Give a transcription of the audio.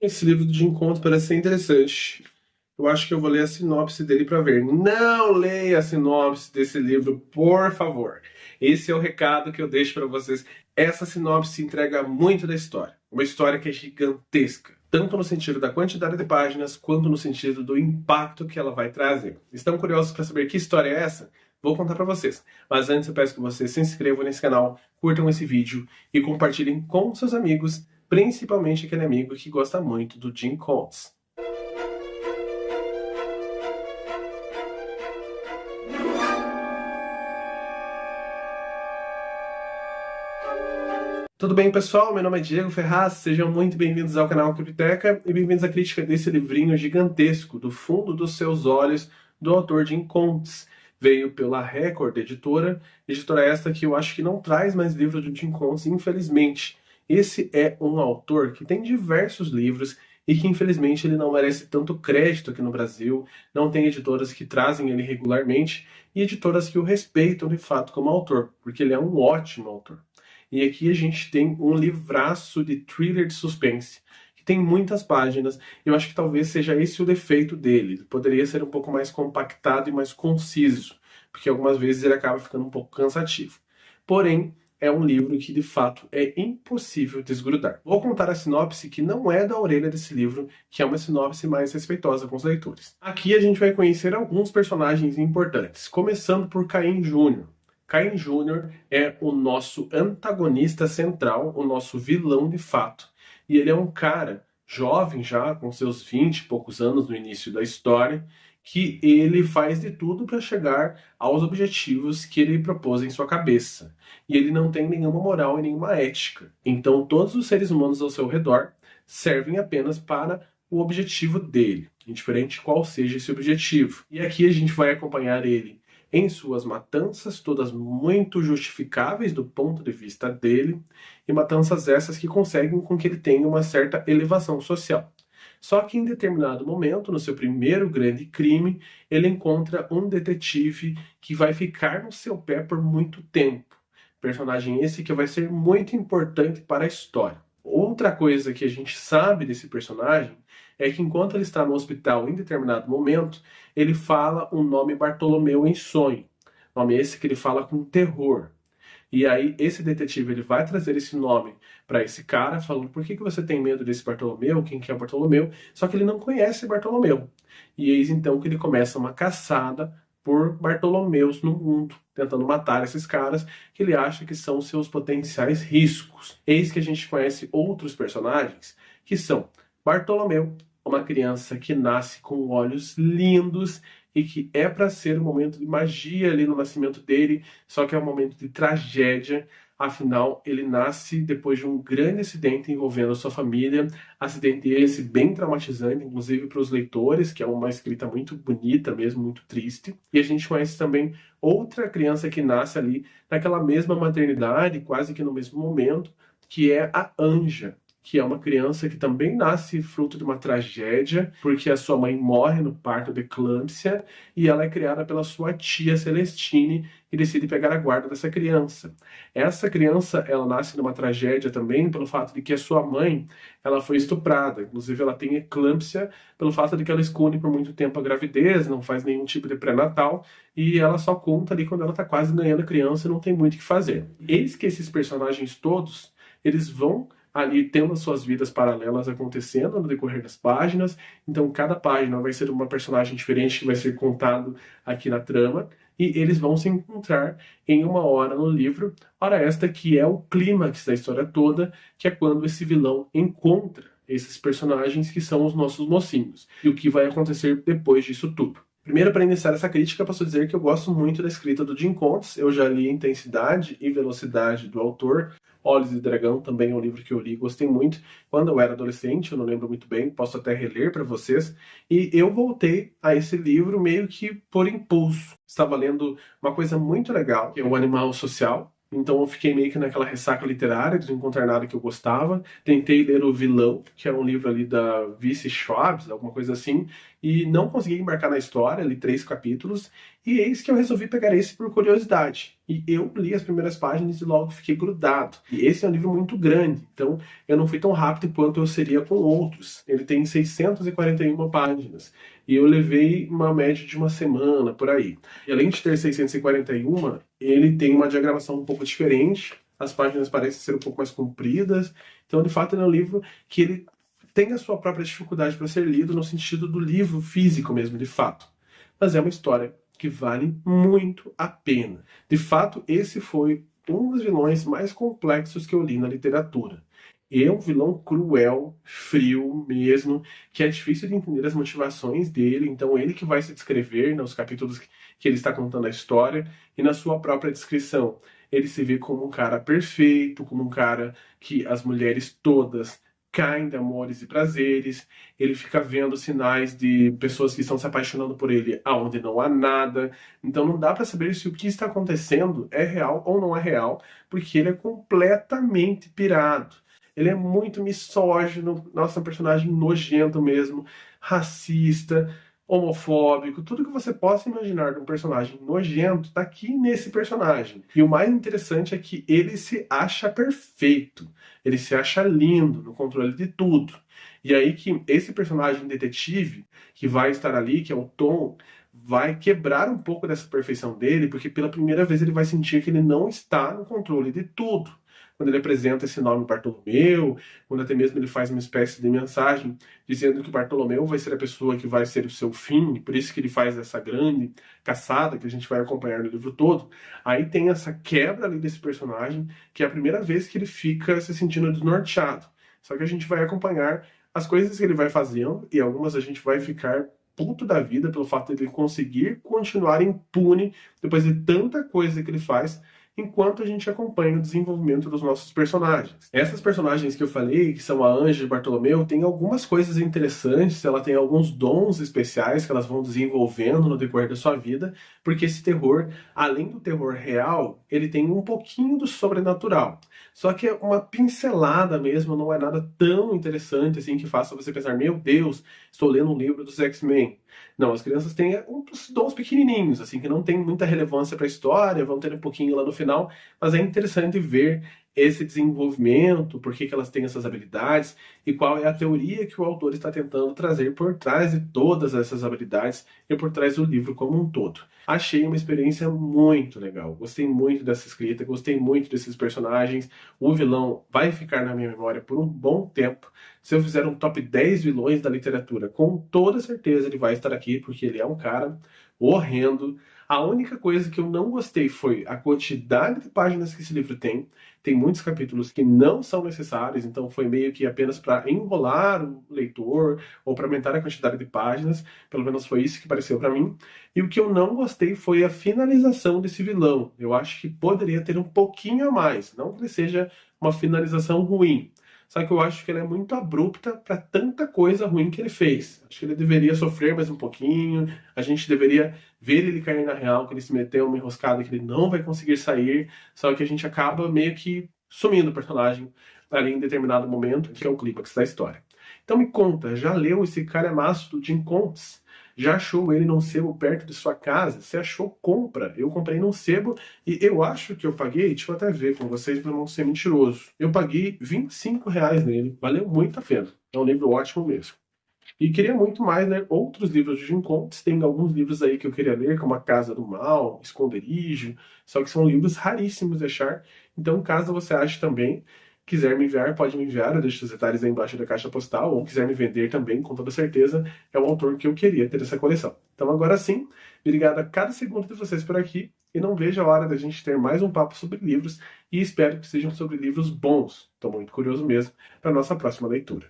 Esse livro do Jim Collins parece ser interessante. Eu acho que eu vou ler a sinopse dele para ver. Não leia a sinopse desse livro, por favor. Esse é o recado que eu deixo para vocês. Essa sinopse entrega muito da história. Uma história que é gigantesca, tanto no sentido da quantidade de páginas, quanto no sentido do impacto que ela vai trazer. Estão curiosos para saber que história é essa? Vou contar para vocês. Mas antes eu peço que vocês se inscrevam nesse canal, curtam esse vídeo e compartilhem com seus amigos, principalmente aquele amigo que gosta muito do Jim Collins. Tudo bem, pessoal? Meu nome é Diego Ferraz, sejam muito bem-vindos ao canal Cripteca e bem-vindos à crítica desse livrinho gigantesco, Do Fundo dos Seus Olhos, do autor Jim Collins. Veio pela Record Editora esta que eu acho que não traz mais livros do Jim Collins, infelizmente. Esse é um autor que tem diversos livros e que infelizmente ele não merece tanto crédito aqui no Brasil, não tem editoras que trazem ele regularmente e editoras que o respeitam de fato como autor, porque ele é um ótimo autor. E aqui a gente tem um livraço de thriller de suspense, que tem muitas páginas. Eu acho que talvez seja esse o defeito dele. Ele poderia ser um pouco mais compactado e mais conciso, porque algumas vezes ele acaba ficando um pouco cansativo. Porém, é um livro que de fato é impossível desgrudar. Vou contar a sinopse que não é da orelha desse livro, que é uma sinopse mais respeitosa com os leitores. Aqui a gente vai conhecer alguns personagens importantes, começando por Cain Jr. Cain Jr. é o nosso antagonista central, o nosso vilão de fato. E ele é um cara jovem já, com seus 20 e poucos anos no início da história, que ele faz de tudo para chegar aos objetivos que ele propôs em sua cabeça. E ele não tem nenhuma moral e nenhuma ética. Então todos os seres humanos ao seu redor servem apenas para o objetivo dele, indiferente qual seja esse objetivo. E aqui a gente vai acompanhar ele em suas matanças, todas muito justificáveis do ponto de vista dele, e matanças essas que conseguem com que ele tenha uma certa elevação social. Só que em determinado momento, no seu primeiro grande crime, ele encontra um detetive que vai ficar no seu pé por muito tempo. Personagem esse que vai ser muito importante para a história. Outra coisa que a gente sabe desse personagem é que enquanto ele está no hospital em determinado momento, ele fala o nome Bartolomeu em sonho. Nome esse que ele fala com terror. E aí esse detetive ele vai trazer esse nome para esse cara, falando por que você tem medo desse Bartolomeu, quem que é o Bartolomeu, só que ele não conhece Bartolomeu. E eis então que ele começa uma caçada por Bartolomeus no mundo, tentando matar esses caras que ele acha que são seus potenciais riscos. Eis que a gente conhece outros personagens que são Bartolomeu, uma criança que nasce com olhos lindos e que é para ser um momento de magia ali no nascimento dele, só que é um momento de tragédia. Afinal, ele nasce depois de um grande acidente envolvendo a sua família, acidente esse bem traumatizante, inclusive para os leitores, que é uma escrita muito bonita mesmo, muito triste. E a gente conhece também outra criança que nasce ali naquela mesma maternidade, quase que no mesmo momento, que é a Anja, que é uma criança que também nasce fruto de uma tragédia, porque a sua mãe morre no parto de eclâmpsia e ela é criada pela sua tia Celestine, que decide pegar a guarda dessa criança. Essa criança, ela nasce numa tragédia também pelo fato de que a sua mãe, ela foi estuprada. Inclusive, ela tem eclâmpsia pelo fato de que ela esconde por muito tempo a gravidez, não faz nenhum tipo de pré-natal e ela só conta ali quando ela está quase ganhando a criança e não tem muito o que fazer. Eis que esses personagens todos, eles vão ali tendo as suas vidas paralelas acontecendo no decorrer das páginas. Então cada página vai ser uma personagem diferente que vai ser contado aqui na trama, e eles vão se encontrar em uma hora no livro, hora esta que é o clímax da história toda, que é quando esse vilão encontra esses personagens que são os nossos mocinhos, e o que vai acontecer depois disso tudo. Primeiro, para iniciar essa crítica, posso dizer que eu gosto muito da escrita do Jim Collins. Eu já li Intensidade e Velocidade do autor. Olhos de Dragão também é um livro que eu li e gostei muito. Quando eu era adolescente, eu não lembro muito bem, posso até reler para vocês. E eu voltei a esse livro meio que por impulso. Estava lendo uma coisa muito legal, que é O Animal Social, Então eu fiquei meio que naquela ressaca literária de não encontrar nada que eu gostava. Tentei ler O Vilão, que é um livro ali da Vice Schwabs, alguma coisa assim, e não consegui embarcar na história, li 3 capítulos, e eis que eu resolvi pegar esse por curiosidade. E eu li as primeiras páginas e logo fiquei grudado. E esse é um livro muito grande, então eu não fui tão rápido quanto eu seria com outros. Ele tem 641 páginas. E eu levei uma média de uma semana, por aí. E além de ter 641, ele tem uma diagramação um pouco diferente. As páginas parecem ser um pouco mais compridas. Então, de fato, ele é um livro que ele tem a sua própria dificuldade para ser lido no sentido do livro físico mesmo, de fato. Mas é uma história que vale muito a pena. De fato, esse foi um dos vilões mais complexos que eu li na literatura. É um vilão cruel, frio mesmo, que é difícil de entender as motivações dele, então ele que vai se descrever nos capítulos que ele está contando a história e na sua própria descrição. Ele se vê como um cara perfeito, como um cara que as mulheres todas caem de amores e prazeres, ele fica vendo sinais de pessoas que estão se apaixonando por ele aonde não há nada, então não dá para saber se o que está acontecendo é real ou não é real, porque ele é completamente pirado. Ele é muito misógino, nossa, um personagem nojento mesmo, racista, homofóbico, tudo que você possa imaginar de um personagem nojento tá aqui nesse personagem. E o mais interessante é que ele se acha perfeito, ele se acha lindo no controle de tudo. E aí que esse personagem detetive que vai estar ali, que é o Tom, vai quebrar um pouco dessa perfeição dele, porque pela primeira vez ele vai sentir que ele não está no controle de tudo. Quando ele apresenta esse nome Bartolomeu, quando até mesmo ele faz uma espécie de mensagem dizendo que Bartolomeu vai ser a pessoa que vai ser o seu fim, por isso que ele faz essa grande caçada que a gente vai acompanhar no livro todo. Aí tem essa quebra ali desse personagem, que é a primeira vez que ele fica se sentindo desnorteado. Só que a gente vai acompanhar as coisas que ele vai fazendo, e algumas a gente vai ficar puto da vida pelo fato de ele conseguir continuar impune depois de tanta coisa que ele faz, enquanto a gente acompanha o desenvolvimento dos nossos personagens. Essas personagens que eu falei, que são a Anja e Bartolomeu, tem algumas coisas interessantes, ela tem alguns dons especiais que elas vão desenvolvendo no decorrer da sua vida, porque esse terror, além do terror real, ele tem um pouquinho do sobrenatural. Só que é uma pincelada mesmo, não é nada tão interessante assim que faça você pensar, meu Deus, estou lendo um livro dos X-Men. Não, as crianças têm uns dons pequenininhos, assim, que não tem muita relevância para a história, vão ter um pouquinho lá no final, mas é interessante ver esse desenvolvimento, por que elas têm essas habilidades e qual é a teoria que o autor está tentando trazer por trás de todas essas habilidades e por trás do livro como um todo. Achei uma experiência muito legal, gostei muito dessa escrita, gostei muito desses personagens, o vilão vai ficar na minha memória por um bom tempo. Se eu fizer um top 10 vilões da literatura, com toda certeza ele vai estar aqui, porque ele é um cara horrendo. A única coisa que eu não gostei foi a quantidade de páginas que esse livro tem. Tem muitos capítulos que não são necessários, então foi meio que apenas para enrolar o leitor ou para aumentar a quantidade de páginas. Pelo menos foi isso que pareceu para mim. E o que eu não gostei foi a finalização desse vilão. Eu acho que poderia ter um pouquinho a mais, não que ele seja uma finalização ruim. Só que eu acho que ela é muito abrupta para tanta coisa ruim que ele fez. Acho que ele deveria sofrer mais um pouquinho, a gente deveria ver ele cair na real, que ele se meteu uma enroscada que ele não vai conseguir sair, só que a gente acaba meio que sumindo o personagem ali em determinado momento, que é o clímax da história. Então me conta, já leu esse calhamaço do Jim Coates? Já achou ele num sebo perto de sua casa? Você achou compra? Eu comprei num sebo e eu acho que eu paguei, deixa eu até ver com vocês para não ser mentiroso. Eu paguei R$ 25 nele, valeu muito a pena. É um livro ótimo mesmo. E queria muito mais ler outros livros de Jim Coates. Tem alguns livros aí que eu queria ler, como A Casa do Mal, Esconderijo, só que são livros raríssimos de achar. Então, caso você ache também, quiser me enviar, pode me enviar, eu deixo os detalhes aí embaixo da caixa postal, ou quiser me vender também, com toda certeza, é o autor que eu queria ter essa coleção. Então agora sim, obrigado a cada segundo de vocês por aqui, e não vejo a hora da gente ter mais um papo sobre livros, e espero que sejam sobre livros bons. Estou muito curioso mesmo para a nossa próxima leitura.